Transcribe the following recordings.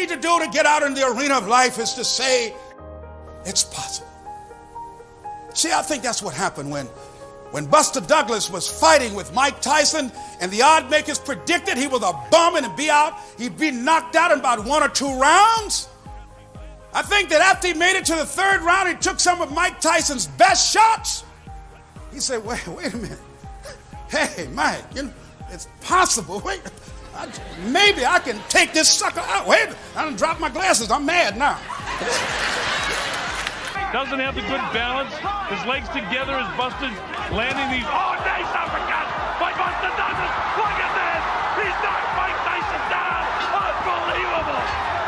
need to do to get out in the arena of life is to say, it's possible. See, I think that's what happened when Buster Douglas was fighting with Mike Tyson, and the odd makers predicted he was a bum and he'd be knocked out in about 1 or 2 rounds. I think that after he made it to the 3rd round, he took some of Mike Tyson's best shots. He said, wait a minute. Hey, Mike, it's possible. Wait, maybe I can take this sucker out. Wait, I done dropped my glasses. I'm mad now. Doesn't have the good balance. His legs together as Buster's landing these. Oh, nice uppercut by Buster Douglas. Look at this. He's knocked Mike Tyson down. Unbelievable.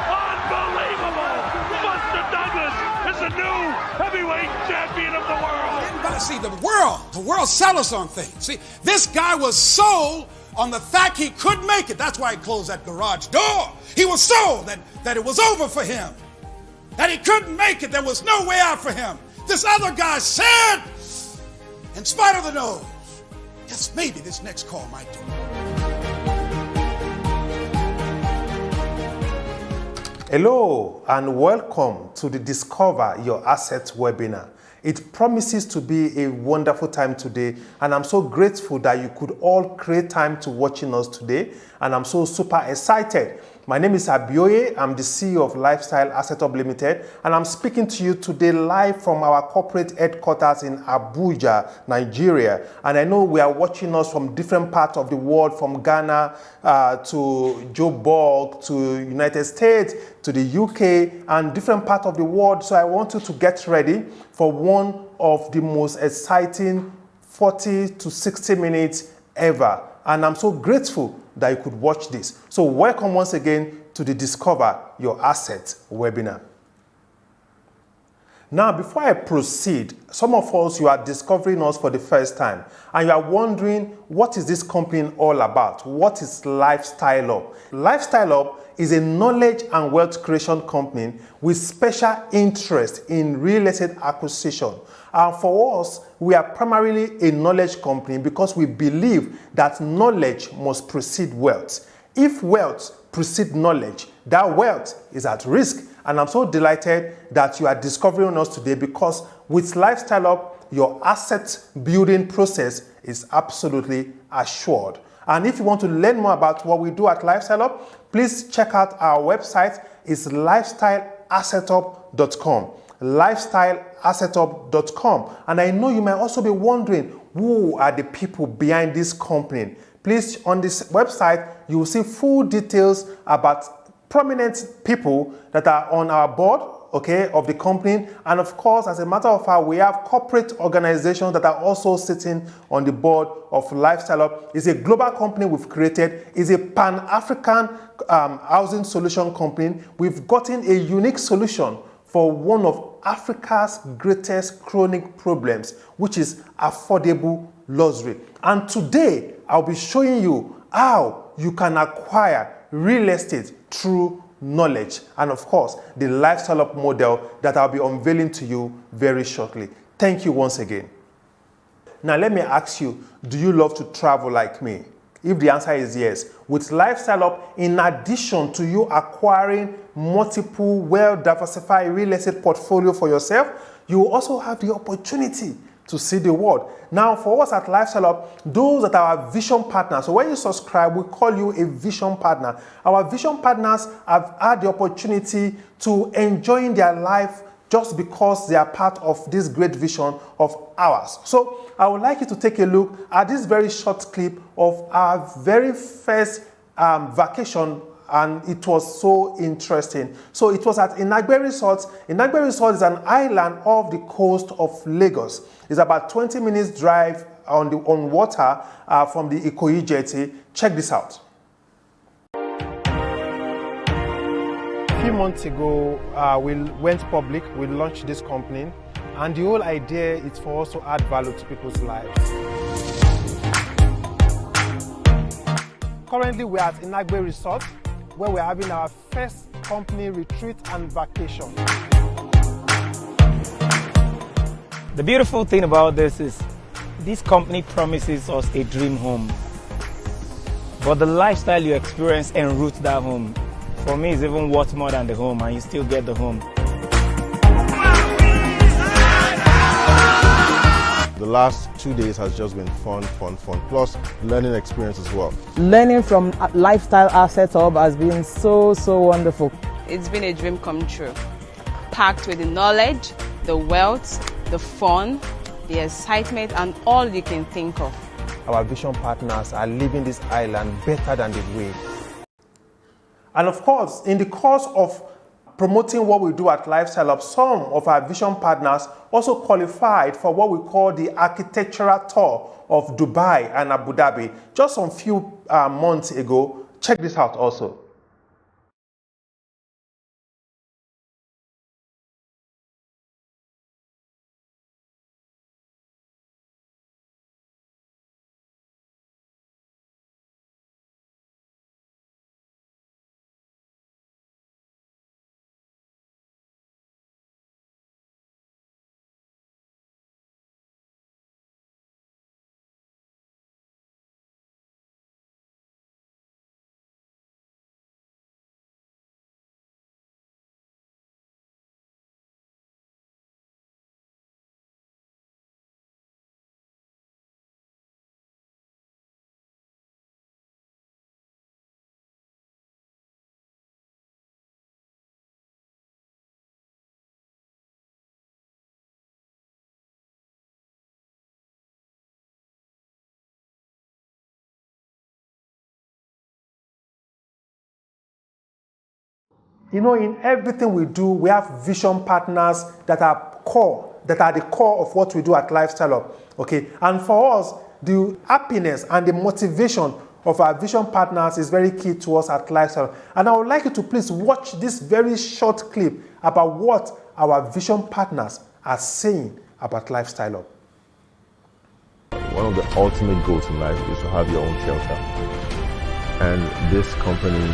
Unbelievable. Buster Douglas is the new heavyweight champion of the world. See, the world sells on things. See, this guy was sold on the fact he could make it. That's why he closed that garage door. He was sold that it was over for him. That he couldn't make it. There was no way out for him. This other guy said, in spite of the nose, yes, maybe this next call might do it. Hello and welcome to the Discover Your Assets webinar. It promises to be a wonderful time today, and I'm so grateful that you could all create time to watching us today, and I'm so super excited. My name is Abioye. I'm the CEO of Lifestyle Asset Up Limited, and I'm speaking to you today live from our corporate headquarters in Abuja, Nigeria. And I know we are watching us from different parts of the world, from Ghana to Joburg, to United States, to the UK, and different parts of the world. So I want you to get ready for one of the most exciting 40 to 60 minutes ever. And I'm so grateful that you could watch this. So welcome once again to the Discover Your Assets webinar. Now, before I proceed, some of us, you are discovering us for the first time, and you are wondering, what is this company all about? What is Lifestyle Up? Lifestyle Up is a knowledge and wealth creation company with special interest in real estate acquisition. And for us, we are primarily a knowledge company because we believe that knowledge must precede wealth. If wealth precedes knowledge, that wealth is at risk. And I'm so delighted that you are discovering us today, because with Lifestyle Up, your asset building process is absolutely assured. And if you want to learn more about what we do at Lifestyle Up, please check out our website. It's lifestyleassetup.com. lifestyleassetup.com. And I know you might also be wondering, who are the people behind this company? Please, on this website, you will see full details about prominent people that are on our board, okay, of the company. And of course, as a matter of fact, we have corporate organizations that are also sitting on the board of Lifestyle Up. It's a global company we've created. It's a Pan-African housing solution company. We've gotten a unique solution for one of Africa's greatest chronic problems, which is affordable luxury. And today, I'll be showing you how you can acquire real estate through knowledge, and of course, the Lifestyle Up model that I'll be unveiling to you very shortly. Thank you once again. Now, let me ask you, do you love to travel like me? If the answer is yes, with Lifestyle Up, in addition to you acquiring multiple well-diversified real estate portfolio for yourself, you will also have the opportunity to see the world. Now, for us at Lifestyle Up, those that are our vision partners, so when you subscribe, we call you a vision partner. Our vision partners have had the opportunity to enjoy their life just because they are part of this great vision of ours. So I would like you to take a look at this very short clip of our very first vacation, and it was so interesting. So it was at Inagbe Resort. Inagbe Resort is an island off the coast of Lagos. It's about 20 minutes drive on water from the Ikoyi jetty. Check this out. A few months ago, we went public. We launched this company, and the whole idea is for us to add value to people's lives. Currently, we are at Inagbe Resort, where we're having our first company retreat and vacation. The beautiful thing about this is this company promises us a dream home, but the lifestyle you experience enroots that home For me, it's even worth more than the home, and you still get the home. The last 2 days has just been fun, plus learning experience as well. Learning from Lifestyle Asset Hub has been so wonderful. It's been a dream come true, packed with the knowledge, the wealth, the fun, the excitement, and all you can think of. Our vision partners are leaving this island better than they were. And of course, in the course of promoting what we do at Lifestyle Hub, some of our vision partners also qualified for what we call the architectural tour of Dubai and Abu Dhabi just some few months ago. Check this out also. You know, in everything we do, we have vision partners that are the core of what we do at Lifestyle Hub. Okay, and for us, the happiness and the motivation of our vision partners is very key to us at Lifestyle Hub. And I would like you to please watch this very short clip about what our vision partners are saying about Lifestyle Hub. One of the ultimate goals in life is to have your own shelter. And this company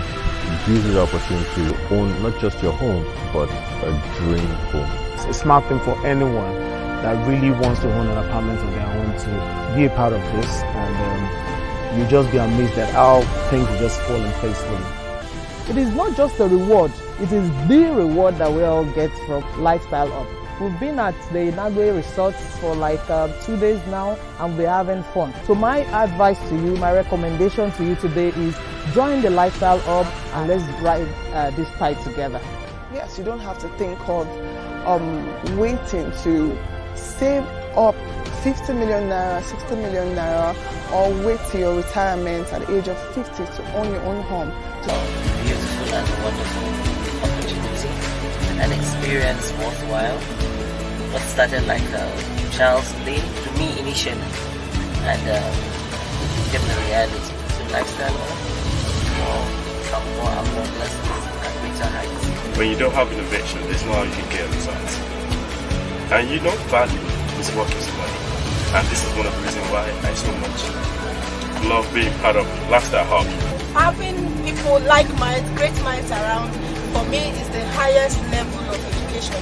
gives you the opportunity to own not just your home, but a dream home. It's a smart thing for anyone that really wants to own an apartment of their own to be a part of this, and you'll just be amazed at how things will just fall in place for you. It is not just a reward, it is the reward that we all get from Lifestyle Hub. We've been at the Inagwe Resort for like 2 days now, and we're having fun. So my advice to you, my recommendation to you today is join the Lifestyle Hub and let's ride this tide together. Yes, you don't have to think of waiting to save up 50 million naira, 60 million naira, or wait till your retirement at the age of 50 to own your own home. Beautiful and wonderful opportunity, an experience worthwhile. What started like a child's play to me initially, and became the reality. So Lifestyle for some more and more blessings and greater heights. When you don't have innovation, there's no how you can get results. And you know value is what gives money. And this is one of the reasons why I so much love being part of Lifestyle Hub. Having people like minds, great minds around, for me is the highest level of education.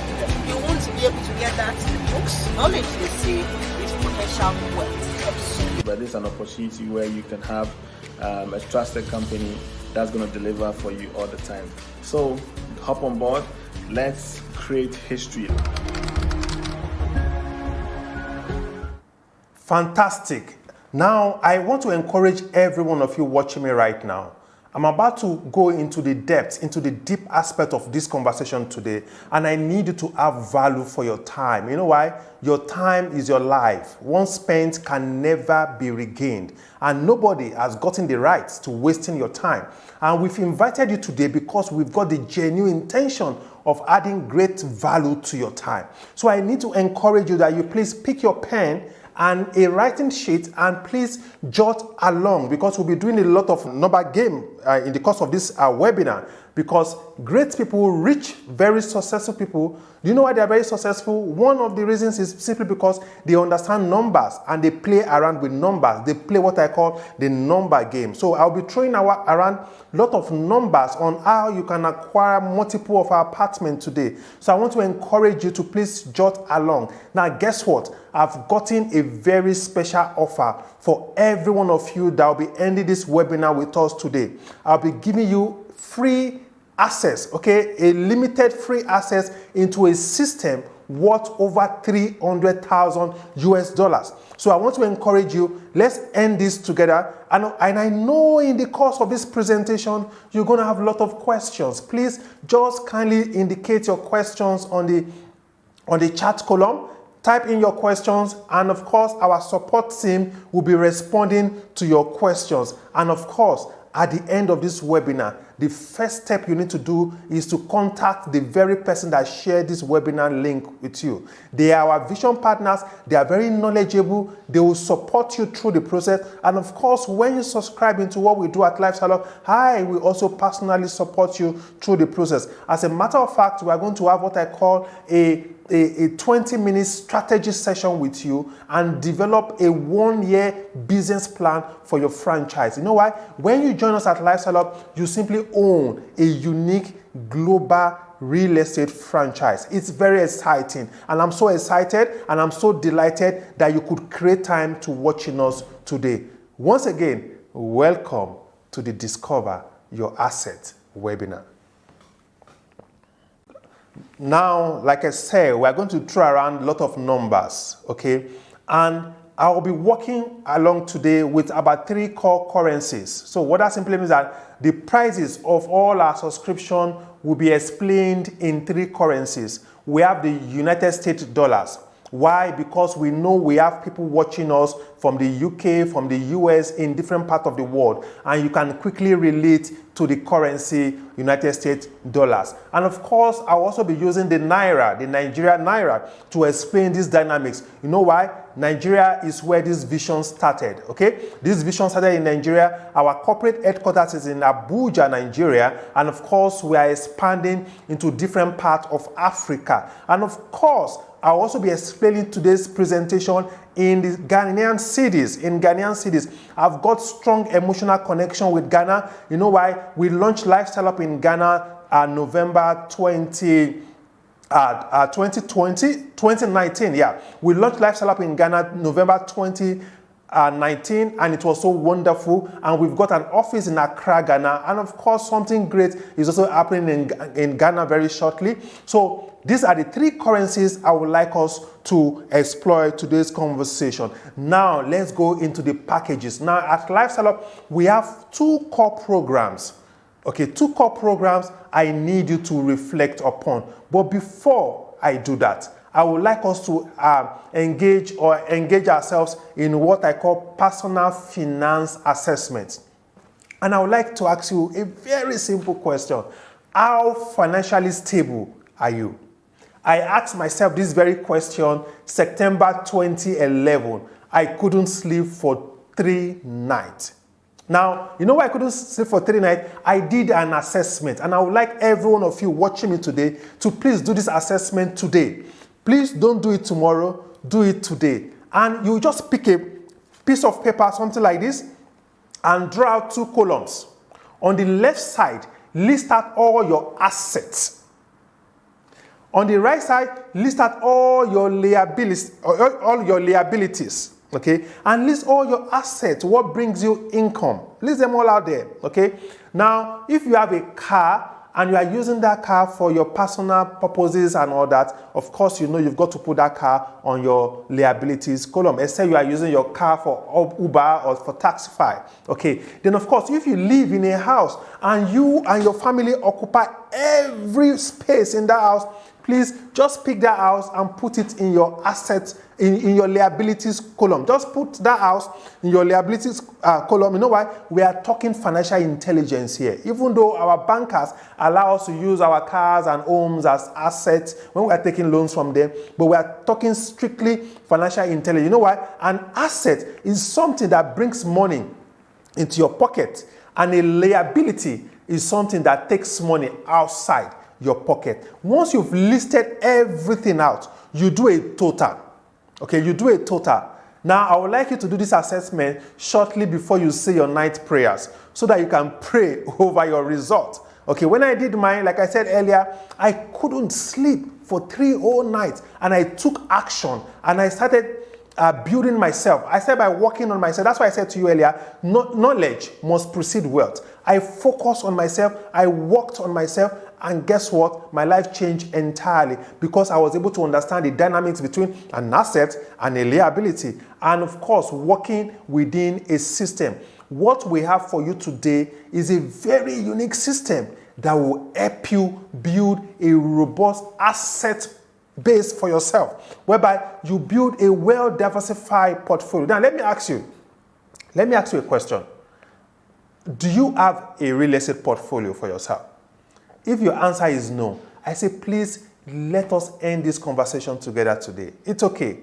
You won't be able to get that in books. Knowledge, they say, is potential wealth. But this is an opportunity where you can have a trusted company that's going to deliver for you all the time. So hop on board, let's create history. Fantastic. Now, I want to encourage every one of you watching me right now. I'm about to go into the depths, into the deep aspect of this conversation today, and I need you to have value for your time. You know why? Your time is your life. Once spent can never be regained, and nobody has gotten the right to wasting your time. And we've invited you today because we've got the genuine intention of adding great value to your time. So I need to encourage you that you please pick your pen and a writing sheet and please jot along, because we'll be doing a lot of number game in the course of this webinar, because great people reach very successful people. Do you know why they're very successful? One of the reasons is simply because they understand numbers and they play around with numbers. They play what I call the number game. So I'll be throwing around a lot of numbers on how you can acquire multiple of our apartments today. So I want to encourage you to please jot along. Now guess what? I've gotten a very special offer for every one of you that will be ending this webinar with us today. I'll be giving you free access, okay, a limited free access into a system worth over 300,000 US dollars. So I want to encourage you, let's end this together. And I know in the course of this presentation, you're going to have a lot of questions. Please just kindly indicate your questions on the chat column. Type in your questions, and of course, our support team will be responding to your questions. And of course, at the end of this webinar, the first step you need to do is to contact the very person that shared this webinar link with you. They are our vision partners. They are very knowledgeable. They will support you through the process. And of course, when you subscribe into what we do at Lifestyle Up, I will also personally support you through the process. As a matter of fact, we are going to have what I call a 20-minute strategy session with you and develop a 1-year business plan for your franchise. You know why? When you join us at Lifestyle Up, you simply own a unique global real estate franchise. It's very exciting, and I'm so excited and I'm so delighted that you could create time to watching us today. Once again, welcome to the Discover Your Asset webinar. Now, like I said, we're going to throw around a lot of numbers, okay? And I'll be working along today with about 3 core currencies. So what that simply means that the prices of all our subscription will be explained in 3 currencies. We have the United States dollars. Why? Because we know we have people watching us from the UK, from the US, in different parts of the world. And you can quickly relate to the currency United States dollars. And of course, I'll also be using the Naira, the Nigerian Naira, to explain these dynamics. You know why? Nigeria is where this vision started, okay? This vision started in Nigeria. Our corporate headquarters is in Abuja, Nigeria. And of course, we are expanding into different parts of Africa. And of course, I'll also be explaining today's presentation in the Ghanaian cities. In Ghanaian cities, I've got strong emotional connection with Ghana. You know why? We launched Lifestyle Up in Ghana November 2019. Yeah, we launched Lifestyle Up in Ghana November 2019, and it was so wonderful. And we've got an office in Accra, Ghana, and of course, something great is also happening in Ghana very shortly. So these are the 3 currencies I would like us to explore today's conversation. Now, let's go into the packages. Now, at Lifestyle Up, we have 2 core programs. Okay, 2 core programs I need you to reflect upon. But before I do that, I would like us to engage ourselves in what I call personal finance assessment. And I would like to ask you a very simple question. How financially stable are you? I asked myself this very question September 2011. I couldn't sleep for 3 nights. Now, you know why I couldn't sleep for 3 nights? I did an assessment, and I would like every one of you watching me today to please do this assessment today. Please don't do it tomorrow, do it today. And you just pick a piece of paper, something like this, and draw out 2 columns. On the left side, list out all your assets. On the right side, list out all your liabilities, okay? And list all your assets, what brings you income. List them all out there, okay? Now, if you have a car and you are using that car for your personal purposes and all that, of course, you know you've got to put that car on your liabilities column, except you are using your car for Uber or for Taxify, okay? Then, of course, if you live in a house and you and your family occupy every space in that house, please just pick that house and put it in your assets, in your liabilities column. Just put that house in your liabilities column. You know why? We are talking financial intelligence here. Even though our bankers allow us to use our cars and homes as assets when we are taking loans from them, but we are talking strictly financial intelligence. You know why? An asset is something that brings money into your pocket, and a liability is something that takes money outside your pocket. Once you've listed everything out, you do a total. Okay, you do a total. Now, I would like you to do this assessment shortly before you say your night prayers so that you can pray over your result. Okay, when I did mine, like I said earlier, I couldn't sleep for 3 whole nights, and I took action, and I started building myself. I said by working on myself. That's why I said to you earlier, knowledge must precede wealth. I focused on myself, I worked on myself, and guess what? My life changed entirely because I was able to understand the dynamics between an asset and a liability. And of course, working within a system. What we have for you today is a very unique system that will help you build a robust asset base for yourself, whereby you build a well-diversified portfolio. Now, let me ask you a question. Do you have a real estate portfolio for yourself? If your answer is no, I say, please let us end this conversation together today. It's okay.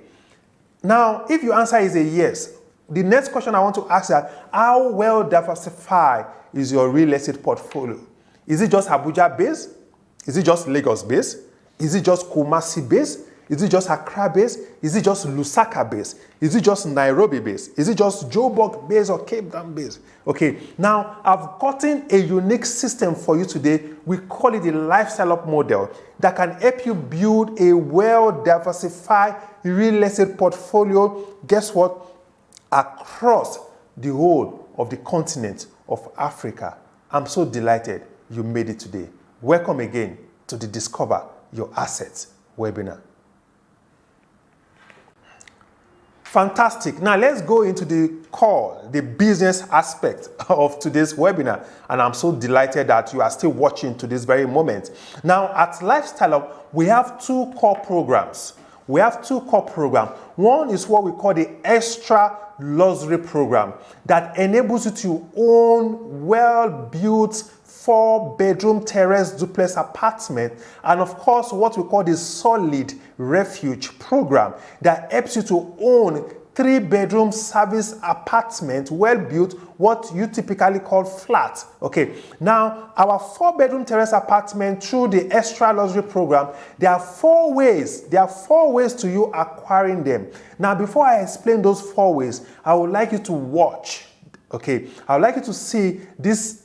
Now, if your answer is a yes, the next question I want to ask is, how well diversified is your real estate portfolio? Is it just Abuja based? Is it just Lagos based? Is it just Kumasi based? Is it just Accra based? Is it just Lusaka based? Is it just Nairobi based? Is it just Joburg based or Cape Town based? Okay, now I've gotten a unique system for you today. We call it the Lifestyle Up model that can help you build a well-diversified real estate portfolio. Guess what? Across the whole of the continent of Africa. I'm so delighted you made it today. Welcome again to the Discover Your Assets webinar. Fantastic. Now let's go into the core, the business aspect of today's webinar. And I'm so delighted that you are still watching to this very moment. Now at Lifestyle Up, we have two core programs. One is what we call the Extra Luxury Program that enables you to own well-built 4-bedroom terrace duplex apartment, and of course what we call the Solid Refuge Program that helps you to own 3-bedroom service apartment, well built, what you typically call flat. Okay, now our 4-bedroom terrace apartment through the Extra Luxury Program, there are 4 ways to you acquiring them. Now before I explain those 4 ways, I would like you to watch. Okay, I would like you to see this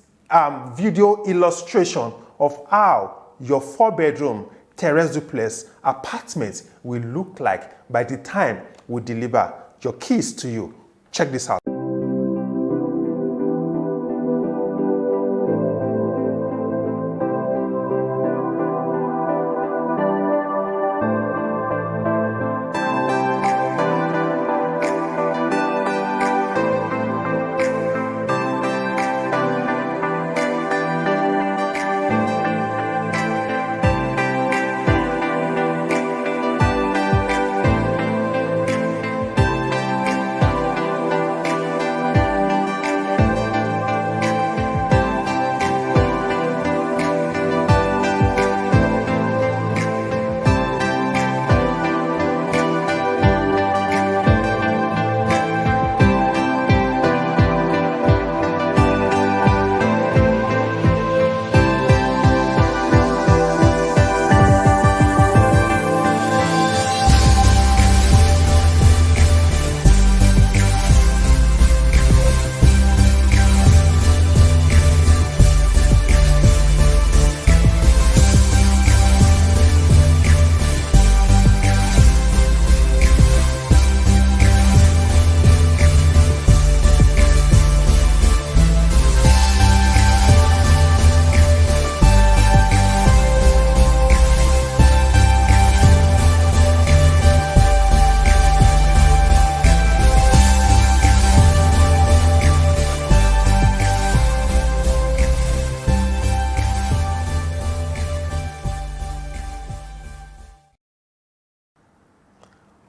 video illustration of how your 4-bedroom terrace duplex apartment will look like by the time we deliver your keys to you. Check this out.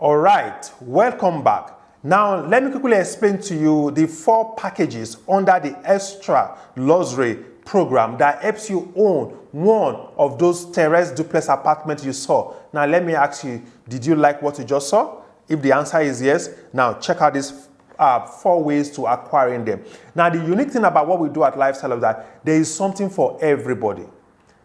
All right, welcome back. Now, let me quickly explain to you the 4 packages under the Extra Luxury Program that helps you own one of those terrace duplex apartments you saw. Now, let me ask you, did you like what you just saw? If the answer is yes, now check out these 4 ways to acquiring them. Now, the unique thing about what we do at Lifestyle is that there is something for everybody.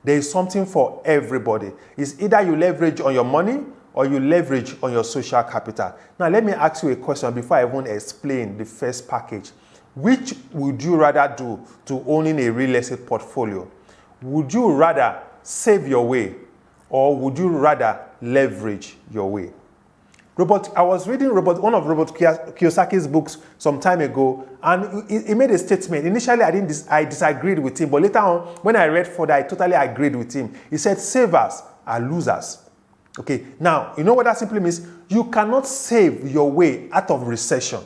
There is something for everybody. It's either you leverage on your money or you leverage on your social capital. Now, let me ask you a question before I even explain the first package. Which would you rather do to owning a real estate portfolio? Would you rather save your way or would you rather leverage your way? I was reading one of Robert Kiyosaki's books some time ago, and he made a statement. Initially, I disagreed with him, but later on, when I read further, I totally agreed with him. He said, savers are losers. Okay, now, you know what that simply means? You cannot save your way out of recession,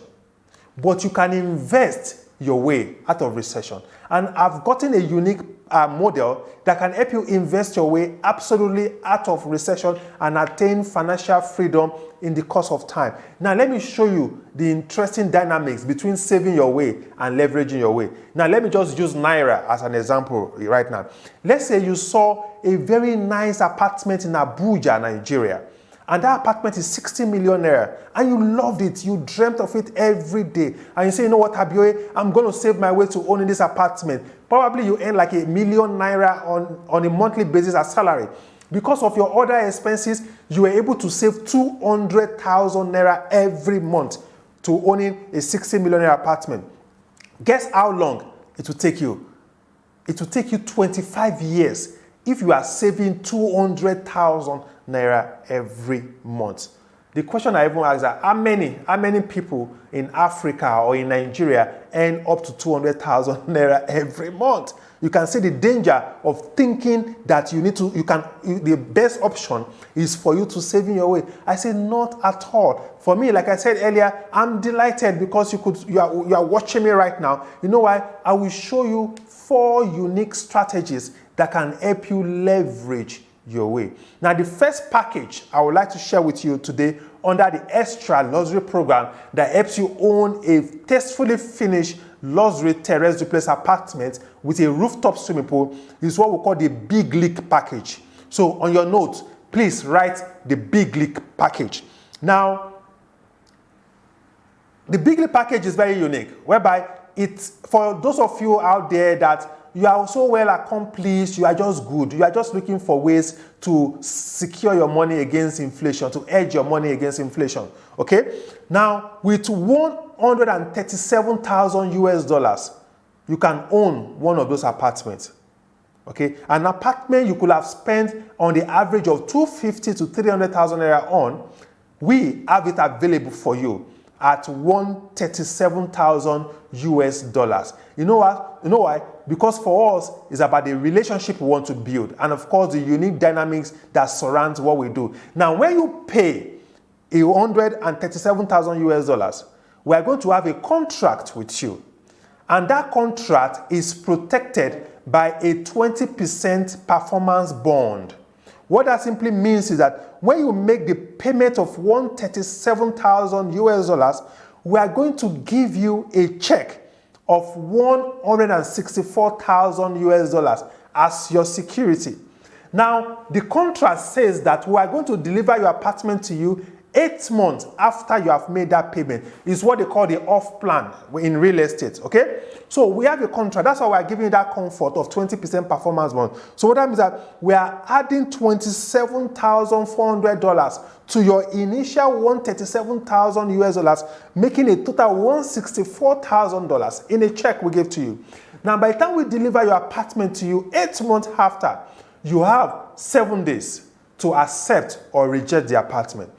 but you can invest your way out of recession. And I've gotten a unique model that can help you invest your way absolutely out of recession and attain financial freedom in the course of time. Now, let me show you the interesting dynamics between saving your way and leveraging your way. Now, let me just use Naira as an example right now. Let's say you saw a very nice apartment in Abuja, Nigeria, and that apartment is 60 million naira, and you loved it, you dreamt of it every day, and you say, you know what, Abioye, I'm going to save my way to owning this apartment. Probably you earn like ₦1 million on a monthly basis as salary. Because of your other expenses, you were able to save 200,000 naira every month to owning a 60 million naira apartment. Guess how long it will take you? It will take you 25 years if you are saving 200,000 naira every month. The question I even ask is how many people in Africa or in Nigeria earn up to 200,000 naira every month? You can see the danger of thinking that the best option is for you to save in your way. I say not at all. For me, like I said earlier, I'm delighted because you are watching me right now. You know why? I will show you 4 unique strategies that can help you leverage your way. Now, the first package I would like to share with you today under the Extra Luxury Program that helps you own a tastefully finished luxury terrace duplex apartment with a rooftop swimming pool is what we call the Big League package. So on your notes, please write the Big League package. Now, the Big League package is very unique, whereby it's for those of you out there that you are so well accomplished, you are just good. You are just looking for ways to secure your money against inflation, to hedge your money against inflation. Okay? Now, with $137,000 you can own one of those apartments. Okay? An apartment you could have spent on the average of 250 to 300,000 naira on, we have it available for you at $137,000. You know what? You know why? Because for us, it's about the relationship we want to build, and of course, the unique dynamics that surround what we do. Now, when you pay $137,000, we are going to have a contract with you, and that contract is protected by a 20% performance bond. What that simply means is that when you make the payment of $137,000, we are going to give you a check of $164,000 as your security. Now, the contract says that we are going to deliver your apartment to you 8 months after you have made that payment. It's what they call the off plan in real estate, okay? So we have a contract. That's why we're giving you that comfort of 20% performance bond. So what that means is that we are adding $27,400 to your initial $137,000, making a total $164,000 in a check we give to you. Now, by the time we deliver your apartment to you 8 months after, you have 7 days to accept or reject the apartment.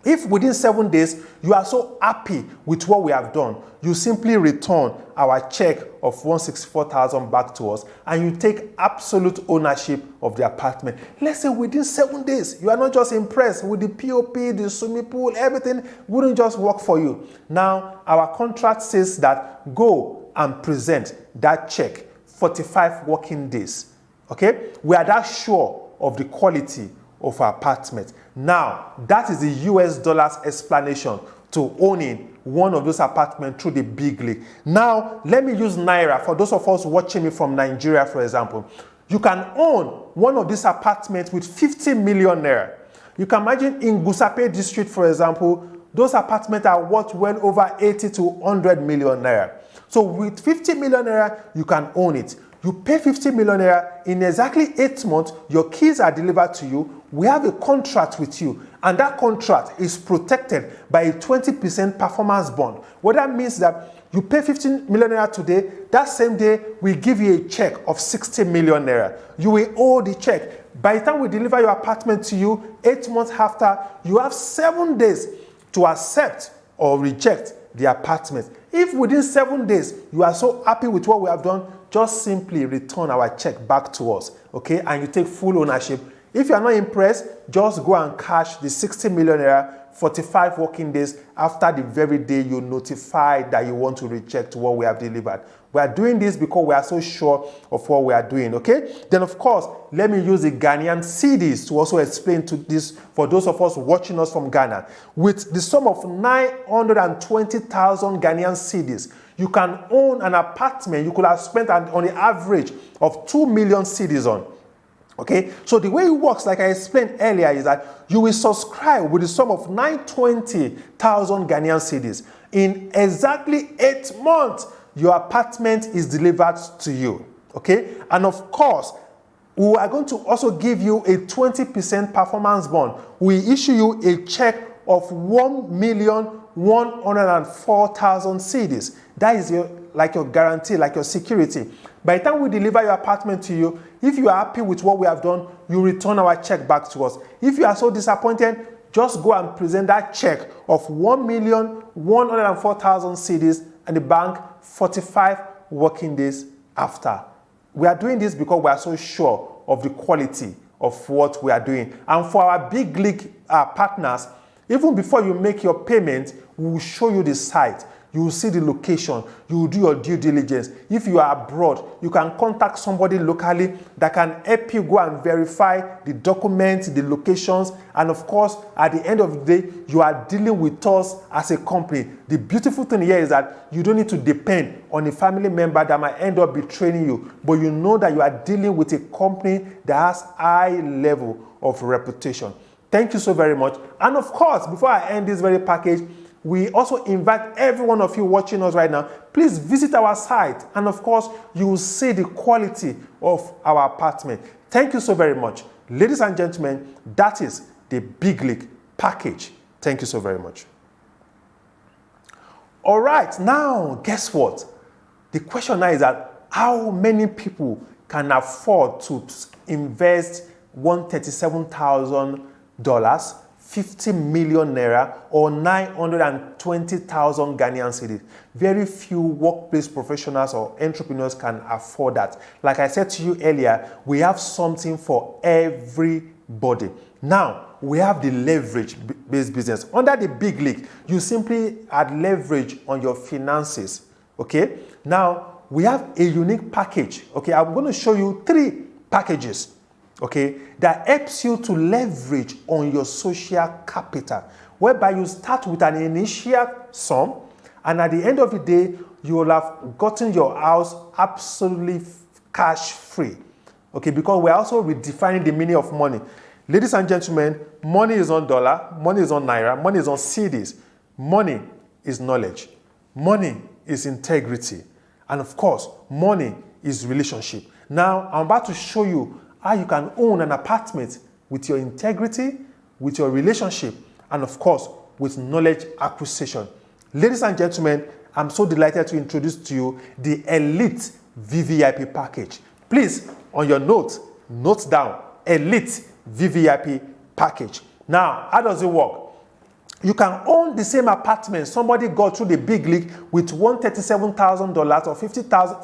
If within 7 days you are so happy with what we have done, you simply return our check of $164,000 back to us, and you take absolute ownership of the apartment. Let's say within 7 days, you are not just impressed with the POP, the swimming pool, everything wouldn't just work for you. Now, our contract says that go and present that check 45 working days. Okay? We are that sure of the quality of our apartment. Now, that is the US dollars explanation to owning one of those apartments through the Big League. Now, let me use Naira for those of us watching me from Nigeria, for example. You can own one of these apartments with 50 million naira. You can imagine in Gusape district, for example, those apartments are worth well over 80 to 100 million naira. So with 50 million naira, you can own it. You pay 50 million naira, in exactly 8 months, your keys are delivered to you. We have a contract with you, and that contract is protected by a 20% performance bond. What that means is that you pay 15 million naira today, that same day we give you a check of 60 million naira. You will owe the check. By the time we deliver your apartment to you, 8 months after, you have 7 days to accept or reject the apartment. If within 7 days you are so happy with what we have done, just simply return our check back to us, okay? And you take full ownership. If you are not impressed, just go and cash the 60 million naira 45 working days after the very day you notify that you want to reject what we have delivered. We are doing this because we are so sure of what we are doing, okay? Then, of course, let me use the Ghanaian cedis to also explain to this for those of us watching us from Ghana. With the sum of 920,000 Ghanaian cedis, you can own an apartment you could have spent on the average of 2 million cedis on. Okay, so the way it works, like I explained earlier, is that you will subscribe with the sum of 920,000 Ghanaian cedis. In exactly 8 months, your apartment is delivered to you. Okay, and of course, we are going to also give you a 20% performance bond. We issue you a check of 1,104,000 cedis. That is your guarantee, like your security. By the time we deliver your apartment to you, if you are happy with what we have done, you return our check back to us. If you are so disappointed, just go and present that check of 1,104,000 cedis and the bank 45 working days after. We are doing this because we are so sure of the quality of what we are doing. And for our big league partners, even before you make your payment, we will show you the site. You will see the location. You will do your due diligence. If you are abroad, you can contact somebody locally that can help you go and verify the documents, the locations, and of course, at the end of the day, you are dealing with us as a company. The beautiful thing here is that you don't need to depend on a family member that might end up betraying you, but you know that you are dealing with a company that has high level of reputation. Thank you so very much. And of course, before I end this very package, we also invite every one of you watching us right now, please visit our site. And of course, you will see the quality of our apartment. Thank you so very much. Ladies and gentlemen, that is the Big League package. Thank you so very much. All right, now, guess what? The question now is that how many people can afford to invest $137,000, 50 million naira, or 920,000 Ghanaian cedis? Very few workplace professionals or entrepreneurs can afford that. Like I said to you earlier, we have something for everybody. Now, we have the leverage-based business. Under the Big League, you simply add leverage on your finances, okay? Now, we have a unique package, okay? I'm going to show you 3 packages, okay, that helps you to leverage on your social capital, whereby you start with an initial sum, and at the end of the day, you will have gotten your house absolutely cash-free, okay, because we're also redefining the meaning of money. Ladies and gentlemen, money is on dollar, money is on naira, money is on cedis. Money is knowledge. Money is integrity. And of course, money is relationship. Now, I'm about to show you how you can own an apartment with your integrity, with your relationship, and of course, with knowledge acquisition. Ladies and gentlemen, I'm so delighted to introduce to you the Elite VVIP package. Please, on your note down, Elite VVIP package. Now, how does it work? You can own the same apartment somebody got through the Big League with $137,000 or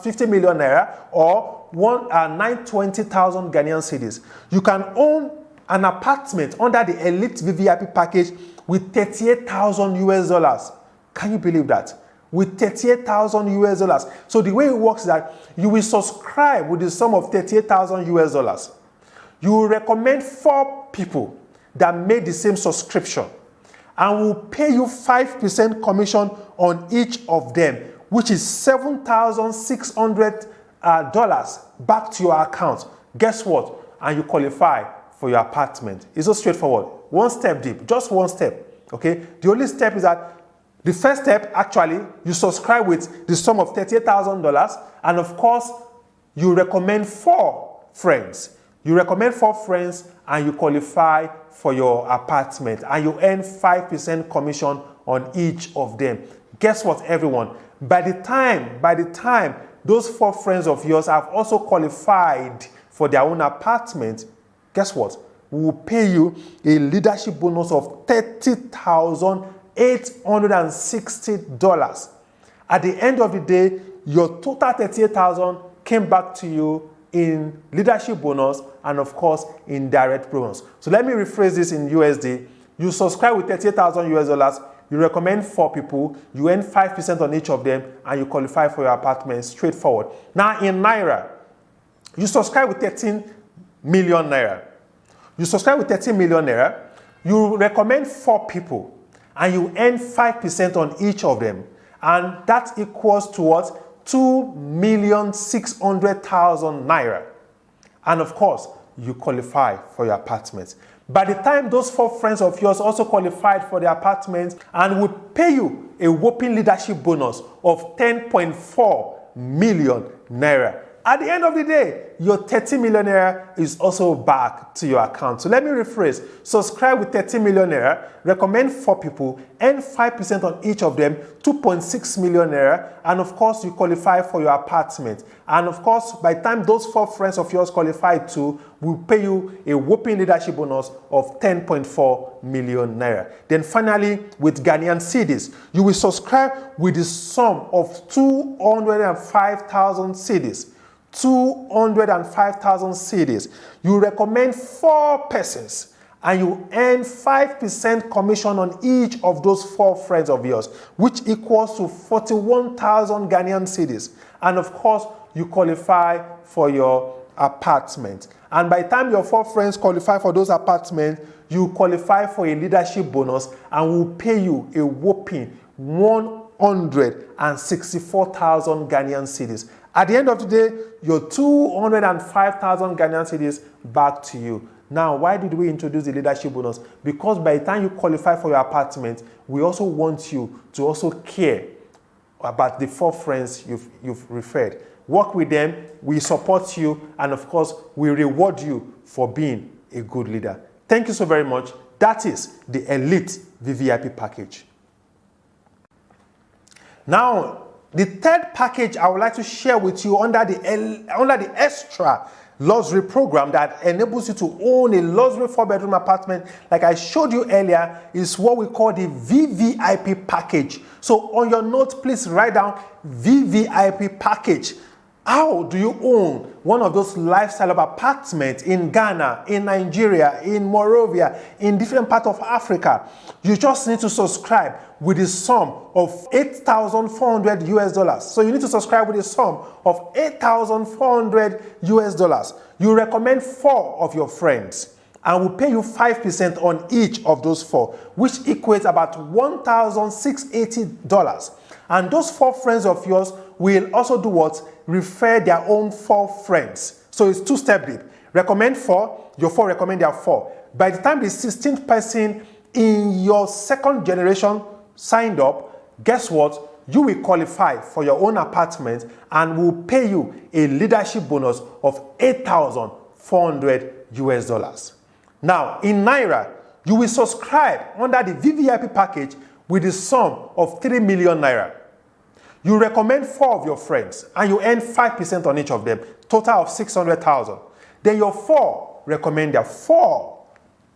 50 million naira or 920,000 Ghanaian cedis. You can own an apartment under the Elite VVIP package with $38,000 US. Can you believe that? With $38,000 US. So the way it works is that you will subscribe with the sum of $38,000 US. You will recommend 4 people that made the same subscription, and will pay you 5% commission on each of them, which is $7,600 back to your account. Guess what? And you qualify for your apartment. It's so straightforward. One step deep, just one step. Okay? The only step is that the first step, actually, you subscribe with the sum of $38,000, and of course, you recommend 4 friends. You recommend 4 friends and you qualify for your apartment, and you earn 5% commission on each of them. Guess what, everyone? By the time those 4 friends of yours have also qualified for their own apartment, guess what? We will pay you a leadership bonus of $30,860. At the end of the day, your total $38,000 came back to you in leadership bonus and of course in direct bonus. So let me rephrase this in USD. You subscribe with $38,000, you recommend 4 people, you earn 5% on each of them, and you qualify for your apartment. Straightforward. Now in Naira, you subscribe with 13 million Naira. You subscribe with 13 million Naira, you recommend 4 people, and you earn 5% on each of them. And that equals to what? 2,600,000 Naira. And of course, you qualify for your apartment. By the time those 4 friends of yours also qualified for the apartment and would pay you a whopping leadership bonus of 10.4 million Naira. At the end of the day, your 30 million Naira is also back to your account. So let me rephrase. Subscribe with 30 million Naira, recommend 4 people, earn 5% on each of them, 2.6 million Naira, and of course, you qualify for your apartment. And of course, by the time those 4 friends of yours qualify too, we'll pay you a whopping leadership bonus of 10.4 million Naira. Then finally, with Ghanaian cedis, you will subscribe with the sum of 205,000 cedis. 205,000 cedis. You recommend 4 persons and you earn 5% commission on each of those 4 friends of yours, which equals to 41,000 Ghanaian cedis. And of course, you qualify for your apartment. And by the time your 4 friends qualify for those apartments, you qualify for a leadership bonus and will pay you a whopping 164,000 Ghanaian cedis. At the end of the day, your 205,000 Ghanaian cedis back to you. Now, why did we introduce the leadership bonus? Because by the time you qualify for your apartment, we also want you to also care about the 4 friends you've referred. Work with them, we support you, and of course, we reward you for being a good leader. Thank you so very much. That is the Elite VVIP package. Now, the third package I would like to share with you under the extra luxury program that enables you to own a luxury 4-bedroom apartment, like I showed you earlier, is what we call the VVIP package. So on your note, please write down VVIP package. How do you own one of those lifestyle of apartments in Ghana, in Nigeria, in Moravia, in different parts of Africa? You just need to subscribe with a sum of $8,400. So you need to subscribe with a sum of $8,400. You recommend 4 of your friends and will pay you 5% on each of those 4, which equates about $1,680. And those 4 friends of yours will also do what? Refer their own 4 friends. So it's 2-step deep. Recommend 4, your 4 recommend their 4. By the time the 16th person in your second generation signed up, guess what? You will qualify for your own apartment and will pay you a leadership bonus of $8,400. Now, in Naira, you will subscribe under the VVIP package with the sum of 3 million Naira. You recommend 4 of your friends and you earn 5% on each of them, total of 600,000. Then your 4 recommend their 4,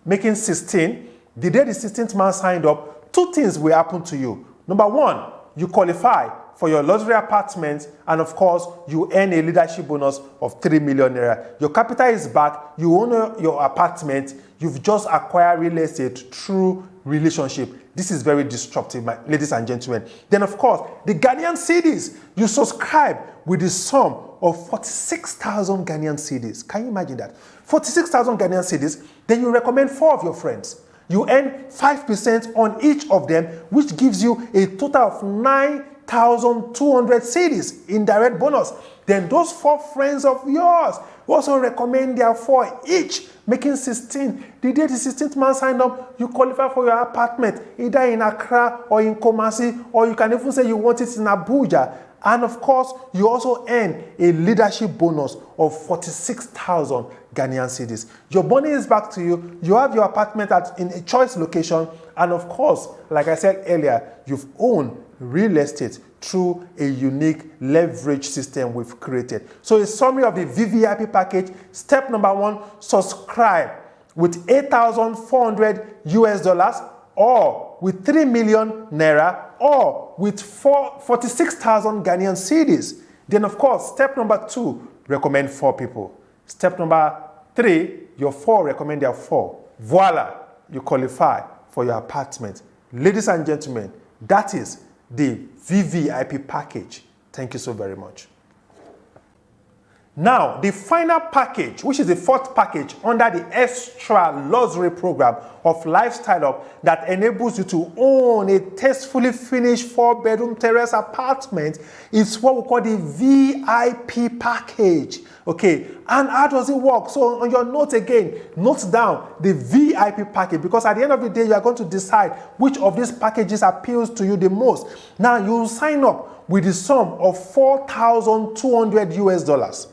making 16. The day the 16th man signed up, 2 things will happen to you. Number 1, you qualify for your luxury apartment, and of course, you earn a leadership bonus of 3 million Naira. Your capital is back, you own your apartment, you've just acquired real estate through relationship. This is very disruptive, ladies and gentlemen. Then, of course, the Ghanaian cedis, you subscribe with the sum of 46,000 Ghanaian cedis. Can you imagine that? 46,000 Ghanaian cedis, then you recommend 4 of your friends. You earn 5% on each of them, which gives you a total of 9,200 cedis in direct bonus. Then those 4 friends of yours also recommend their 4 each, making 16. The day the 16th man signed up, you qualify for your apartment, either in Accra or in Kumasi, or you can even say you want it in Abuja. And of course, you also earn a leadership bonus of 46,000 Ghanaian cedis. Your money is back to you. You have your apartment in a choice location. And of course, like I said earlier, you've owned real estate through a unique leverage system we've created. So a summary of the VVIP package: step number 1, subscribe with 8,400 US dollars, or with 3 million naira, or with 46,000 Ghanaian cedis. Then of course, step number 2, recommend 4 people. Step number 3, your 4 recommend their 4. Voila, you qualify for your apartment. Ladies and gentlemen, that is the VVIP package. Thank you so very much. Now, the final package, which is the 4th package under the extra luxury program of Lifestyle Up, that enables you to own a tastefully finished 4-bedroom terrace apartment, is what we call the VIP package. Okay, and how does it work? So on your note again, note down the VIP package, because at the end of the day, you are going to decide which of these packages appeals to you the most. Now, you will sign up with the sum of 4,200 US dollars.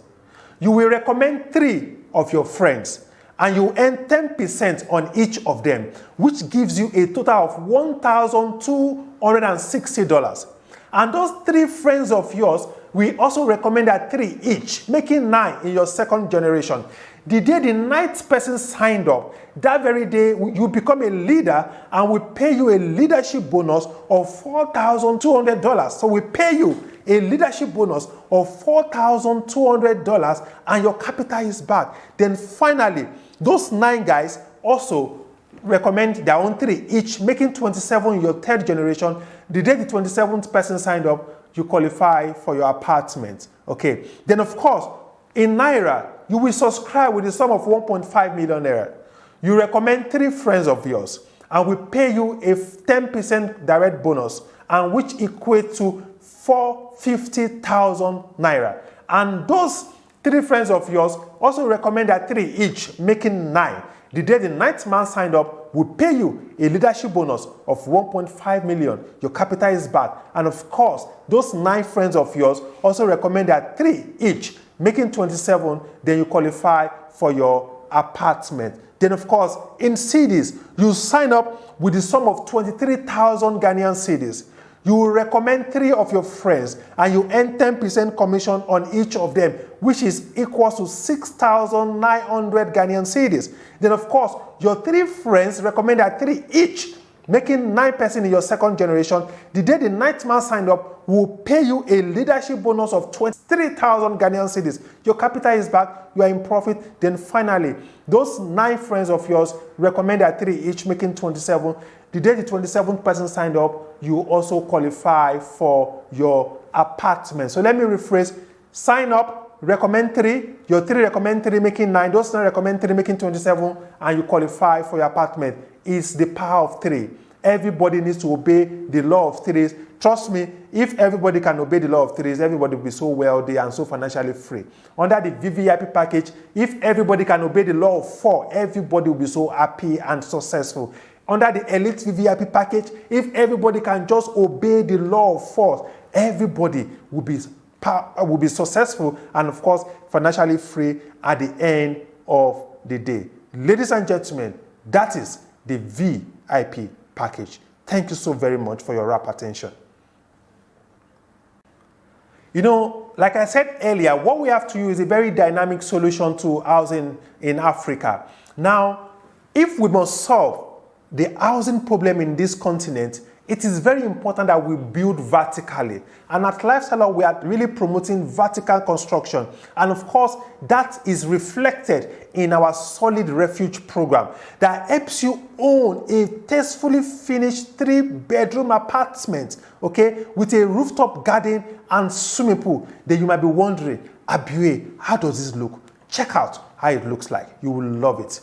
You will recommend 3 of your friends, and you earn 10% on each of them, which gives you a total of $1,260. And those 3 friends of yours, we also recommend that 3 each, making 9 in your second generation. The day the 9th person signed up, that very day you become a leader, and we pay you a leadership bonus of $4,200. So we pay you a leadership bonus of $4,200, and your capital is back. Then finally, those 9 guys also recommend their own 3 each, making 27 in your 3rd generation. The day the 27th person signed up, you qualify for your apartment. Okay. Then of course, in Naira, you will subscribe with a sum of 1.5 million naira. You recommend 3 friends of yours, and we pay you a 10% direct bonus, and which equates to 450,000 naira. And those 3 friends of yours also recommend that 3 each, making 9. The day the 9th man signed up, we pay you a leadership bonus of 1.5 million. Your capital is back. And of course, those 9 friends of yours also recommend that 3 each, making 27. Then you qualify for your apartment. Then of course, in cedis, you sign up with the sum of 23,000 Ghanaian cedis. You will recommend 3 of your friends, and you earn 10% commission on each of them, which is equal to 6,900 Ghanaian cedis. Then of course, your 3 friends recommend that 3 each, making 9% in your second generation. The day the 9th man signed up, will pay you a leadership bonus of 23,000 Ghanaian cedis. Your capital is back, you are in profit. Then finally, those 9 friends of yours recommend that 3 each, making 27. The day the 27th person signed up, you also qualify for your apartment. So let me rephrase: sign up, recommend 3, your 3 recommend 3, making 9, those 9 recommend 3, making 27, and you qualify for your apartment. It's the power of 3. Everybody needs to obey the law of 3s. Trust me, if everybody can obey the law of 3s, everybody will be so wealthy and so financially free. Under the VVIP package, if everybody can obey the law of 4, everybody will be so happy and successful. Under the Elite VVIP package, if everybody can just obey the law of 4, everybody will be successful and, of course, financially free at the end of the day. Ladies and gentlemen, that is the VIP package. Thank you so very much for your rapt attention. You know, like I said earlier, what we have to use is a very dynamic solution to housing in Africa. Now, if we must solve the housing problem in this continent, it is very important that we build vertically. And at Lifestyle, we are really promoting vertical construction. And of course, that is reflected in our Solid Refuge program that helps you own a tastefully finished 3-bedroom apartment, okay, with a rooftop garden and swimming pool. Then you might be wondering, Abue, how does this look? Check out how it looks like. You will love it.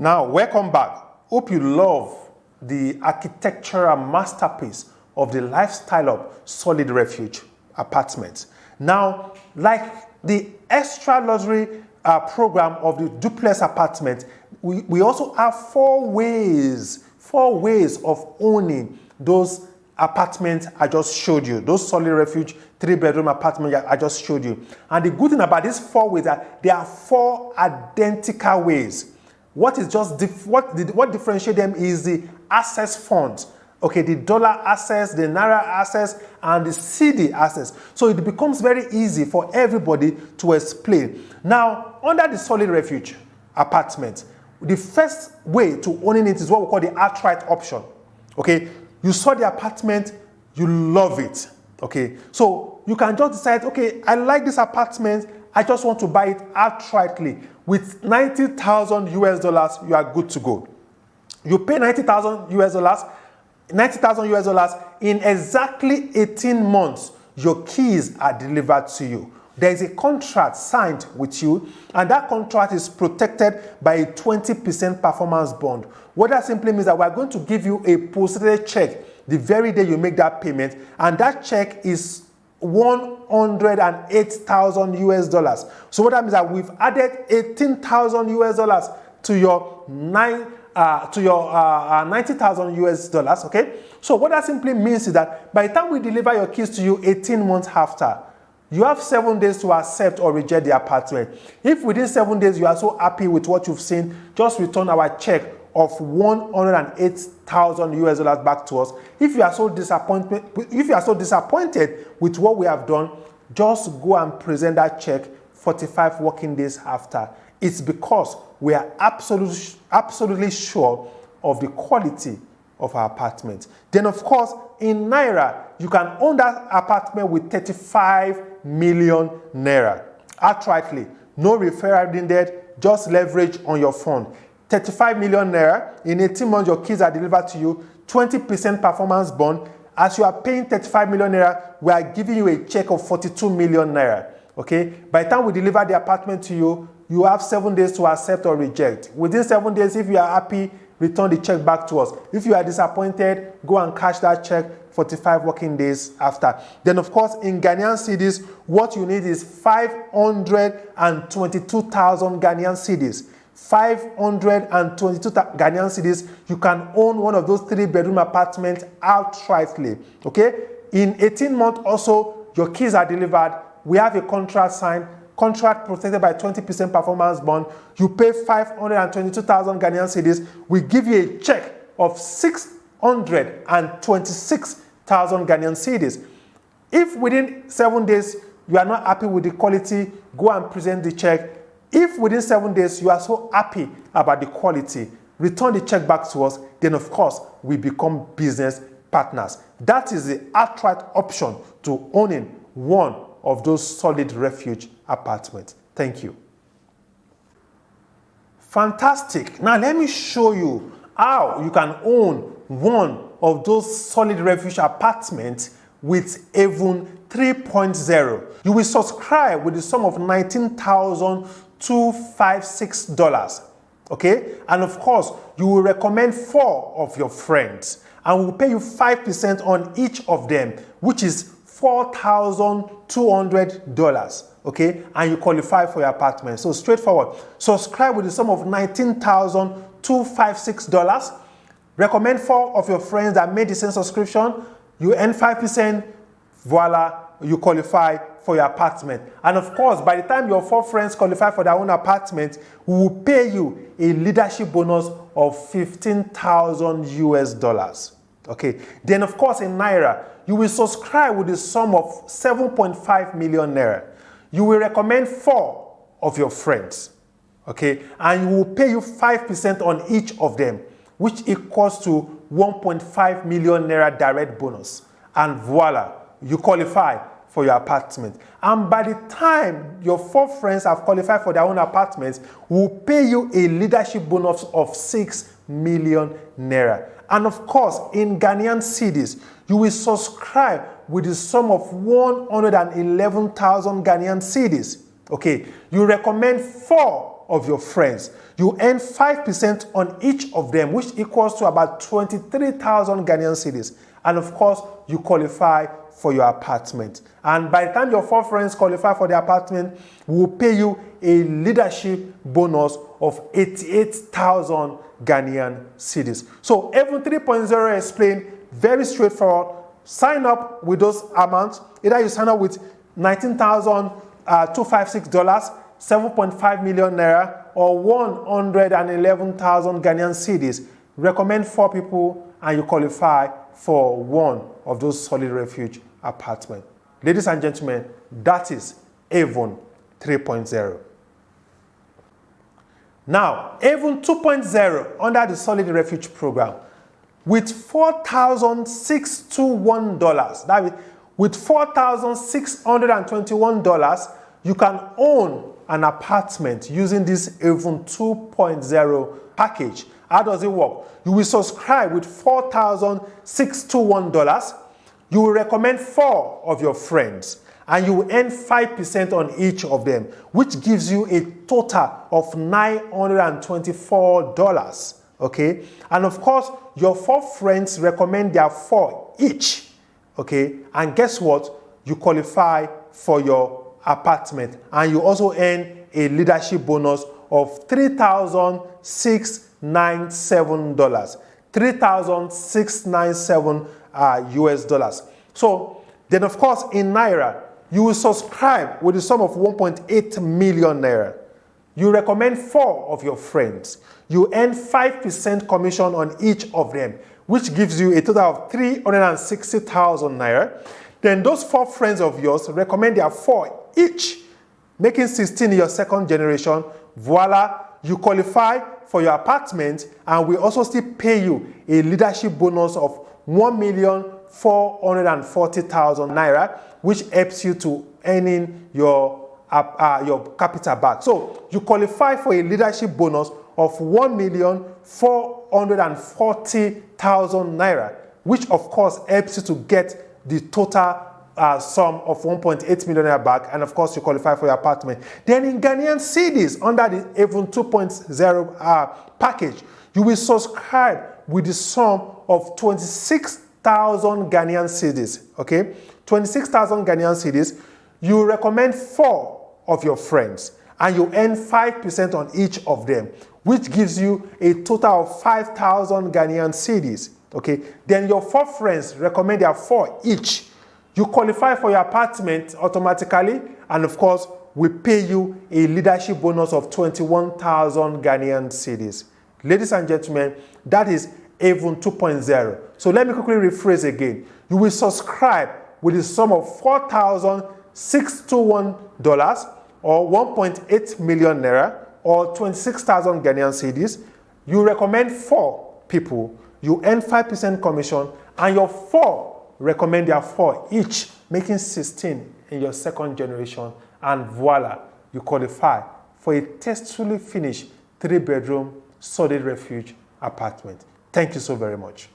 Now, welcome back. Hope you love the architectural masterpiece of the Lifestyle Up Solid Refuge apartment. Now, like the extra luxury program of the duplex apartment, we also have four ways of owning those apartments I just showed you, those Solid Refuge 3-bedroom apartments I just showed you. And the good thing about these four ways is that there are four identical ways. What differentiates them is the access funds. Okay, the dollar access, the naira access, and the CD access. So it becomes very easy for everybody to explain. Now, under the Solid Refuge apartment, the first way to owning it is what we call the outright option. Okay, you saw the apartment, you love it. Okay, so you can just decide, okay, I like this apartment, I just want to buy it outrightly. With $90,000 US, you are good to go. You pay $90,000 US in exactly 18 months, your keys are delivered to you. There is a contract signed with you, and that contract is protected by a 20% performance bond. What that simply means that we are going to give you a posted check the very day you make that payment, and that check is $108,000 US. So what that means that we've added $18,000 US to your $90,000 US. Okay. So what that simply means is that by the time we deliver your keys to you 18 months after, you have 7 days to accept or reject the apartment. If within 7 days you are so happy with what you've seen, just return our check of $108,000 US back to us. If you are so disappointed with what we have done, just go and present that check 45 working days after. It's because we are absolutely sure of the quality of our apartment. Then, of course, in Naira, you can own that apartment with 35 million Naira. Outrightly, no referral needed, just leverage on your phone. 35 million Naira, in 18 months, your keys are delivered to you, 20% performance bond. As you are paying 35 million Naira, we are giving you a check of 42 million Naira. Okay? By the time we deliver the apartment to you, you have 7 days to accept or reject. Within 7 days, if you are happy, return the check back to us. If you are disappointed, go and cash that check 45 working days after. Then, of course, in Ghanaian cedis, what you need is 522,000 Ghanaian cedis. 522 Ghanaian cedis, you can own one of those 3-bedroom apartments outrightly. Okay? In 18 months also, your keys are delivered. We have a contract signed. Contract protected by 20% performance bond. You pay 522,000 Ghanaian cedis. We give you a check of 626,000 Ghanaian cedis. If within 7 days you are not happy with the quality, go and present the check. If within 7 days you are so happy about the quality, return the check back to us. Then, of course, we become business partners. That is the outright option to owning one of those Solid Refuge apartments. Thank you. Fantastic. Now let me show you how you can own one of those Solid Refuge apartments with even 3.0. You will subscribe with the sum of $19,256. Okay? And of course, you will recommend 4 of your friends, and we'll pay you 5% on each of them, which is $4,200, okay? And you qualify for your apartment. So straightforward. Subscribe with the sum of $19,256. Recommend 4 of your friends that made the same subscription. You earn 5%. Voila, you qualify for your apartment. And of course, by the time your 4 friends qualify for their own apartment, we will pay you a leadership bonus of $15,000 US. Okay. Then, of course, in Naira, you will subscribe with the sum of 7.5 million Naira. You will recommend 4 of your friends, okay? And you will pay you 5% on each of them, which equals to 1.5 million Naira direct bonus. And voila, you qualify for your apartment. And by the time your 4 friends have qualified for their own apartments, we'll pay you a leadership bonus of 6 million Naira. And of course, in Ghanaian cedis, you will subscribe with the sum of 111,000 Ghanaian cedis. Okay, you recommend 4 of your friends. You earn 5% on each of them, which equals to about 23,000 Ghanaian cedis. And of course, you qualify for your apartment. And by the time your 4 friends qualify for the apartment, we'll pay you a leadership bonus of 88,000 Ghanaian cedis. So Avon 3.0 explained, very straightforward. Sign up with those amounts. Either you sign up with $19,256, 7.5 million naira, or 111,000 Ghanaian cedis. Recommend 4 people and you qualify for one of those solid refuge apartments. Ladies and gentlemen, that is Avon 3.0. Now, Avon 2.0 under the Solid Refuge program with $4,621. That is, with $4,621, you can own an apartment using this Avon 2.0 package. How does it work? You will subscribe with $4,621. You will recommend 4 of your friends, and you will earn 5% on each of them, which gives you a total of $924. Okay? And of course, your 4 friends recommend their 4 each. Okay? And guess what? You qualify for your apartment, and you also earn a leadership bonus of $3,697. $3,697 US dollars. So then, of course, in Naira, you will subscribe with a sum of 1.8 million Naira. You recommend 4 of your friends. You earn 5% commission on each of them, which gives you a total of 360,000 Naira. Then those 4 friends of yours recommend their 4 each, making 16 in your second generation. Voila, you qualify for your apartment, and we also still pay you a leadership bonus of 1,440,000 Naira, which helps you to earning your capital back. So you qualify for a leadership bonus of 1,440,000 Naira, which of course helps you to get the total sum of 1.8 million Naira back, and of course you qualify for your apartment. Then in Ghanaian cedis, under the Avon 2.0 package, you will subscribe with the sum of 26,000 Ghanaian cedis. Okay, 26,000 Ghanaian cedis. You recommend 4 of your friends, and you earn 5% on each of them, which gives you a total of 5,000 Ghanaian cedis. Okay, then your 4 friends recommend their 4 each. You qualify for your apartment automatically, and of course, we pay you a leadership bonus of 21,000 Ghanaian cedis. Ladies and gentlemen, that is Avon 2.0. So let me quickly rephrase again. You will subscribe with a sum of $4,621 or 1.8 million Naira or 26,000 Ghanaian cedis. You recommend 4 people. You earn 5% commission, and your 4 recommend their 4 each, making 16 in your second generation, and voila, you qualify for a tastefully finished 3-bedroom solid refuge apartment. Thank you so very much.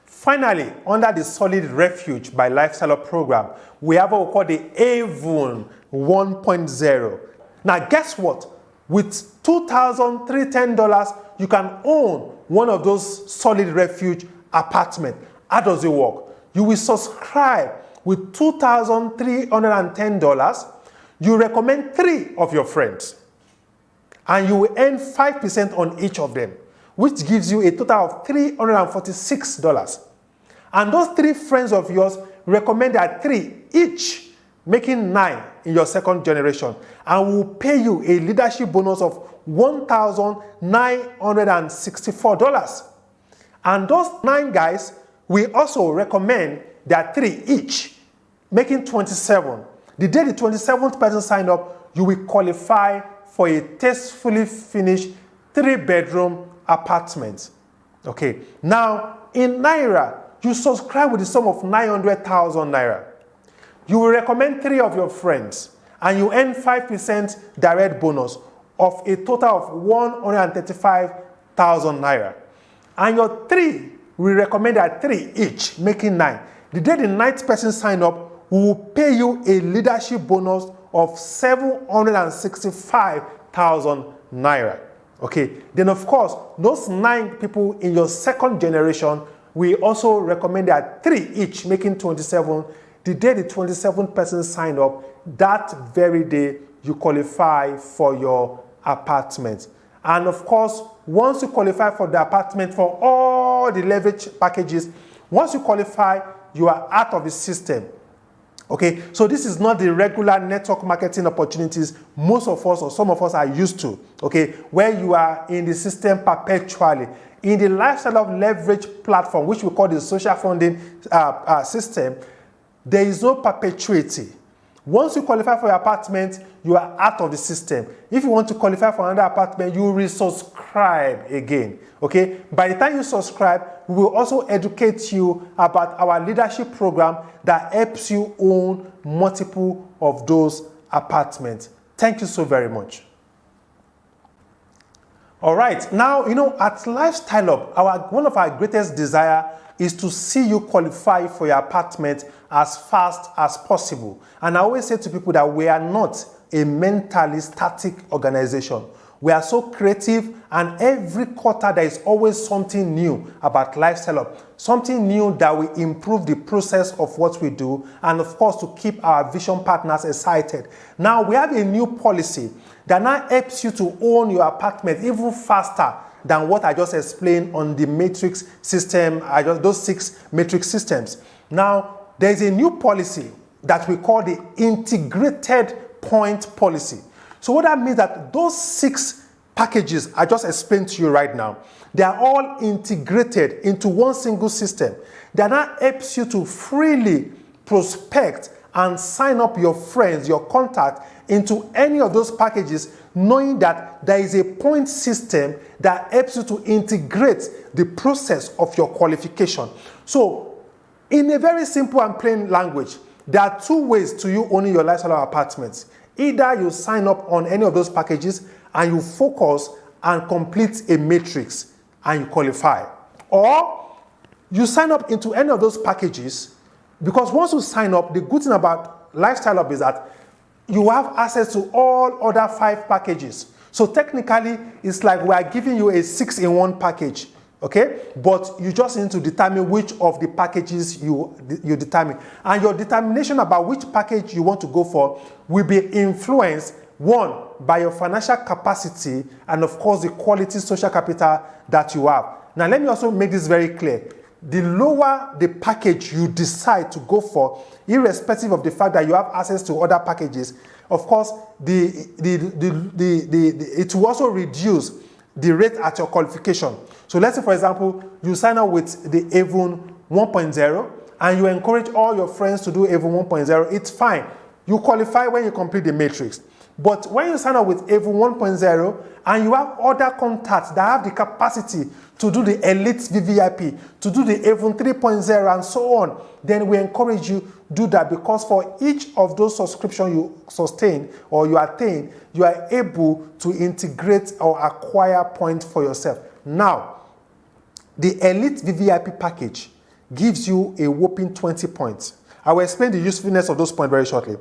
Finally, under the Solid Refuge by Lifestyle Up program, we have what we call the Avon 1.0. Now, guess what? With $2,310, you can own one of those Solid Refuge apartments. How does it work? You will subscribe with $2,310. You recommend 3 of your friends, and you will earn 5% on each of them, which gives you a total of $346. And those 3 friends of yours recommend their 3 each, making 9 in your second generation, and will pay you a leadership bonus of $1,964. And those 9 guys will also recommend their 3 each, making 27. The day the 27th person signed up, you will qualify for a tastefully finished 3-bedroom apartment. Okay, now in Naira, you subscribe with the sum of 900,000 Naira. You will recommend 3 of your friends, and you earn 5% direct bonus of a total of 135,000 Naira. And your 3 will recommend at 3 each, making 9. The day the 9th person sign up, we will pay you a leadership bonus of 765,000 naira. Okay, then of course, those 9 people in your second generation, we also recommend that 3 each, making 27. The day the 27th person signed up, that very day you qualify for your apartment. And of course, once you qualify for the apartment for all the leverage packages, once you qualify, you are out of the system. Okay, so this is not the regular network marketing opportunities most of us or some of us are used to, okay, where you are in the system perpetually. In the lifestyle of leverage platform, which we call the social funding system, there is no perpetuity. Once you qualify for your apartment, you are out of the system. If you want to qualify for another apartment, you resubscribe again. Okay? By the time you subscribe, we will also educate you about our leadership program that helps you own multiple of those apartments. Thank you so very much. All right. Now, at Lifestyle Up, one of our greatest desire is to see you qualify for your apartment as fast as possible. And I always say to people that we are not a mentally static organization. We are so creative, and every quarter there is always something new about Lifestyle Up, something new that will improve the process of what we do, and of course to keep our vision partners excited. Now we have a new policy that now helps you to own your apartment even faster than what I just explained on the matrix system, those 6 matrix systems. Now, there is a new policy that we call the integrated point policy. So what that means that those 6 packages I just explained to you right now, they are all integrated into one single system that now helps you to freely prospect and sign up your friends, your contact into any of those packages, knowing that there is a point system that helps you to integrate the process of your qualification. So, in a very simple and plain language, there are 2 ways to you owning your lifestyle apartments. Either you sign up on any of those packages and you focus and complete a matrix and you qualify. Or you sign up into any of those packages, because once you sign up, the good thing about Lifestyle Up is that you have access to all other 5 packages. So technically, it's like we are giving you a 6-in-1 package, okay? But you just need to determine which of the packages you determine. And your determination about which package you want to go for will be influenced, 1, by your financial capacity, and of course the quality social capital that you have. Now let me also make this very clear. The lower the package you decide to go for, irrespective of the fact that you have access to other packages, of course, it will also reduce the rate at your qualification. So let's say, for example, you sign up with the Avon 1.0 and you encourage all your friends to do Avon 1.0, it's fine. You qualify when you complete the matrix. But when you sign up with Avon 1.0 and you have other contacts that have the capacity to do the Elite VVIP, to do the Avon 3.0 and so on, then we encourage you to do that, because for each of those subscriptions you sustain or you attain, you are able to integrate or acquire points for yourself. Now, the Elite VVIP package gives you a whopping 20 points. I will explain the usefulness of those points very shortly.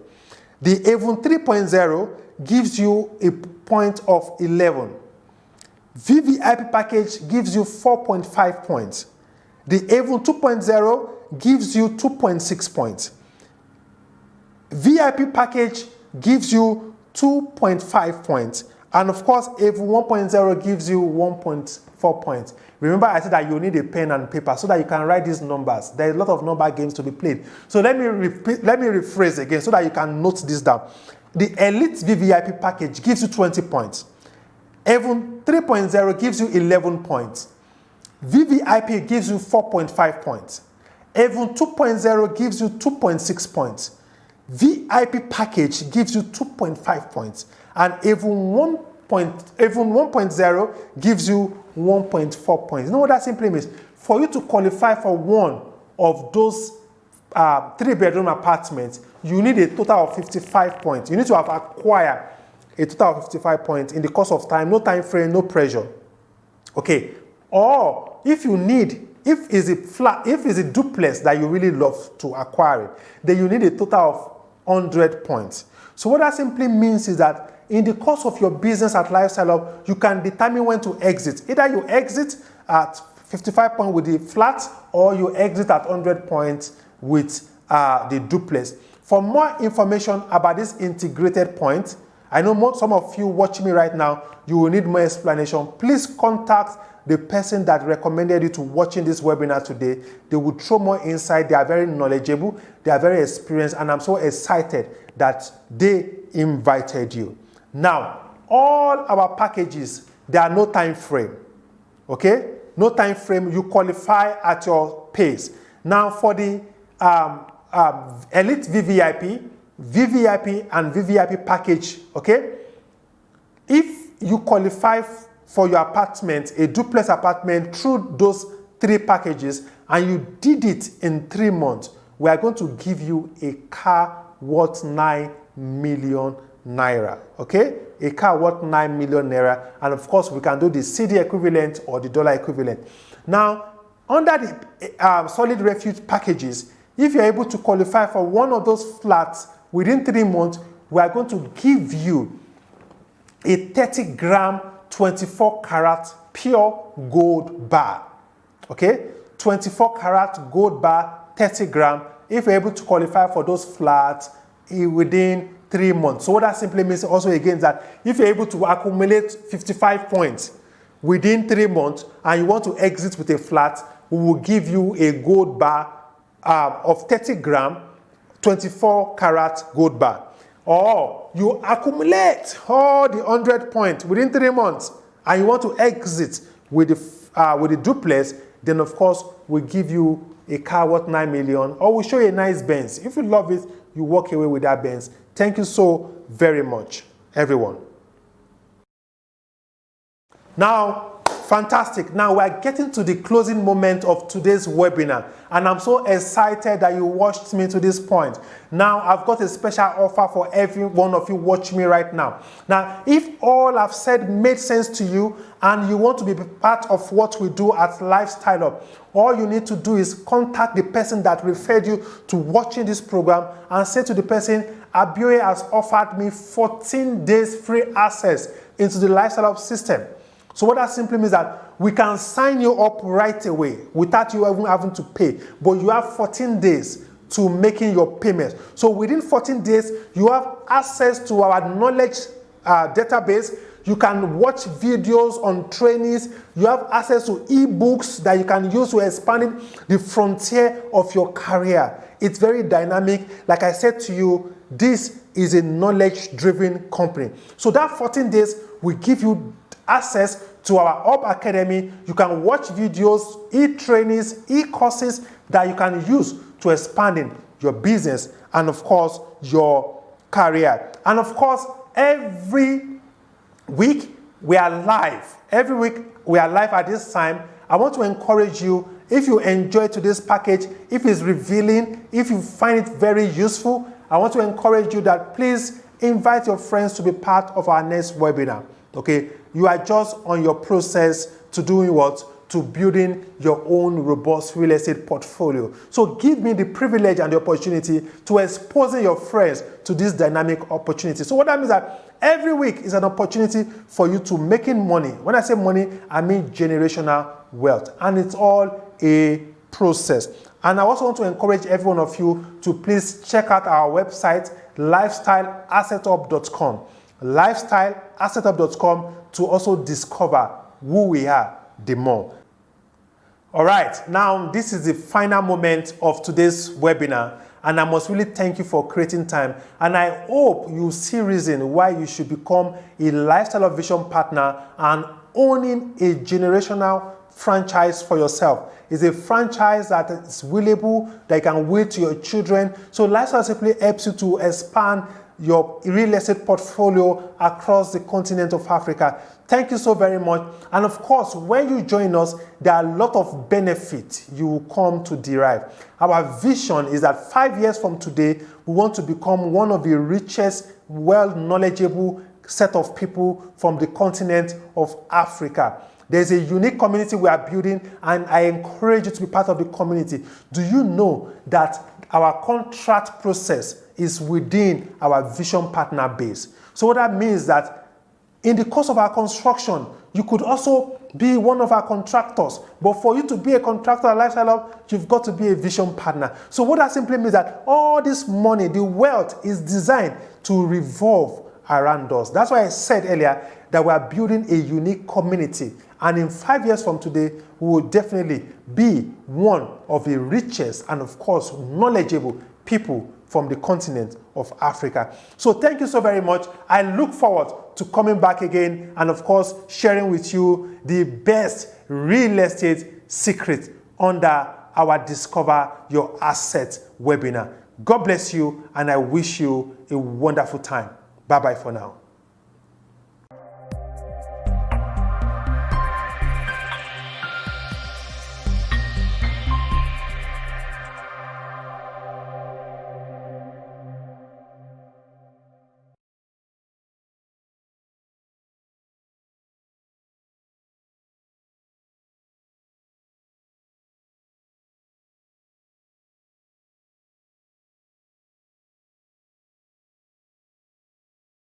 The Avon 3.0 gives you a point of 11. VVIP package gives you 4.5 points. The Avon 2.0 gives you 2.6 points. VIP package gives you 2.5 points. And of course, Avon 1.0 gives you 1.4 points. Remember, I said that you need a pen and paper so that you can write these numbers. There are a lot of number games to be played. So let me rephrase again so that you can note this down. The Elite VVIP package gives you 20 points. Avon 3.0 gives you 11 points. VVIP gives you 4.5 points. Avon 2.0 gives you 2.6 points. VIP package gives you 2.5 points. And Avon 1.0 gives you 1.4 points. You know what that simply means? For you to qualify for one of those 3-bedroom apartments, you need a total of 55 points. You need to have acquired a total of 55 points in the course of time, no time frame, no pressure. Okay. Or if you need if it's a flat, if it's a duplex that you really love to acquire it, then you need a total of 100 points. So what that simply means is that in the course of your business at Lifestyle Up, you can determine when to exit. Either you exit at 55 points with the flat, or you exit at 100 points with the duplex. For more information about this integrated point, I know some of you watching me right now, you will need more explanation. Please contact the person that recommended you to watching this webinar today. They will throw more insight. They are very knowledgeable. They are very experienced. And I'm so excited that they invited you. Now, all our packages, there are no time frame. Okay? No time frame. You qualify at your pace. Now, for the Elite VVIP, VVIP and VVIP package, okay? If you qualify for your apartment, a duplex apartment, through those 3 packages, and you did it in 3 months, we are going to give you a car worth 9 million naira, okay? A car worth 9 million naira, and of course, we can do the CD equivalent or the dollar equivalent. Now, under the solid refuge packages, if you're able to qualify for one of those flats within 3 months, we are going to give you a 30-gram, 24-karat pure gold bar. Okay? 24-karat gold bar, 30 gram, if you're able to qualify for those flats within 3 months. So what that simply means also again is that if you're able to accumulate 55 points within 3 months and you want to exit with a flat, we will give you a gold bar of 30 gram, 24 karat gold bar. Or you accumulate all the 100 points within 3 months and you want to exit with the duplex, then of course we give you a car worth 9 million, or we show you a nice Benz. If you love it, you walk away with that Benz. Thank you so very much, everyone. Now, fantastic. Now we're getting to the closing moment of today's webinar, and I'm so excited that you watched me to this point. Now I've got a special offer for every one of you watching me right now. Now, if all I've said made sense to you and you want to be part of what we do at Lifestyle Up, all you need to do is contact the person that referred you to watching this program and say to the person, Abioye has offered me 14 days free access into the Lifestyle Up system. So what that simply means that we can sign you up right away without you even having to pay. But you have 14 days to making your payments. So within 14 days, you have access to our knowledge database. You can watch videos on trainings. You have access to ebooks that you can use to expand the frontier of your career. It's very dynamic. Like I said to you, this is a knowledge-driven company. So that 14 days will give you access to our Up Academy. You can watch videos, e-trainings, e-courses that you can use to expanding your business and of course your career. And of course, every week we are live. Every week we are live at this time. I want to encourage you, if you enjoy today's package, if it's revealing, if you find it very useful, I want to encourage you that please invite your friends to be part of our next webinar. Okay, you are just on your process to doing what? To building your own robust real estate portfolio. So give me the privilege and the opportunity to exposing your friends to this dynamic opportunity. So what that means that every week is an opportunity for you to making money. When I say money, I mean generational wealth. And it's all a process. And I also want to encourage every one of you to please check out our website, lifestyleassetup.com. lifestyleassetup.com to also discover who we are the more. All right, now this is the final moment of today's webinar, and I must really thank you for creating time, and I hope you see reason why you should become a Lifestyle Up Vision partner and owning a generational franchise for yourself. It's a franchise that is willable, that you can will to your children. So Lifestyle simply helps you to expand your real estate portfolio across the continent of Africa. Thank you so very much. And of course, when you join us, there are a lot of benefits you will come to derive. Our vision is that 5 years from today, we want to become one of the richest, well-knowledgeable set of people from the continent of Africa. There's a unique community we are building, and I encourage you to be part of the community. Do you know that our contract process is within our vision partner base? So what that means is that in the course of our construction, you could also be one of our contractors. But for you to be a contractor at Lifestyle Hub, you've got to be a vision partner. So what that simply means that all this money, the wealth, is designed to revolve around us. That's why I said earlier that we are building a unique community. And in 5 years from today, we will definitely be one of the richest and, of course, knowledgeable people from the continent of Africa. So thank you so very much. I look forward to coming back again and, of course, sharing with you the best real estate secret under our Discover Your Asset webinar. God bless you, and I wish you a wonderful time. Bye-bye for now.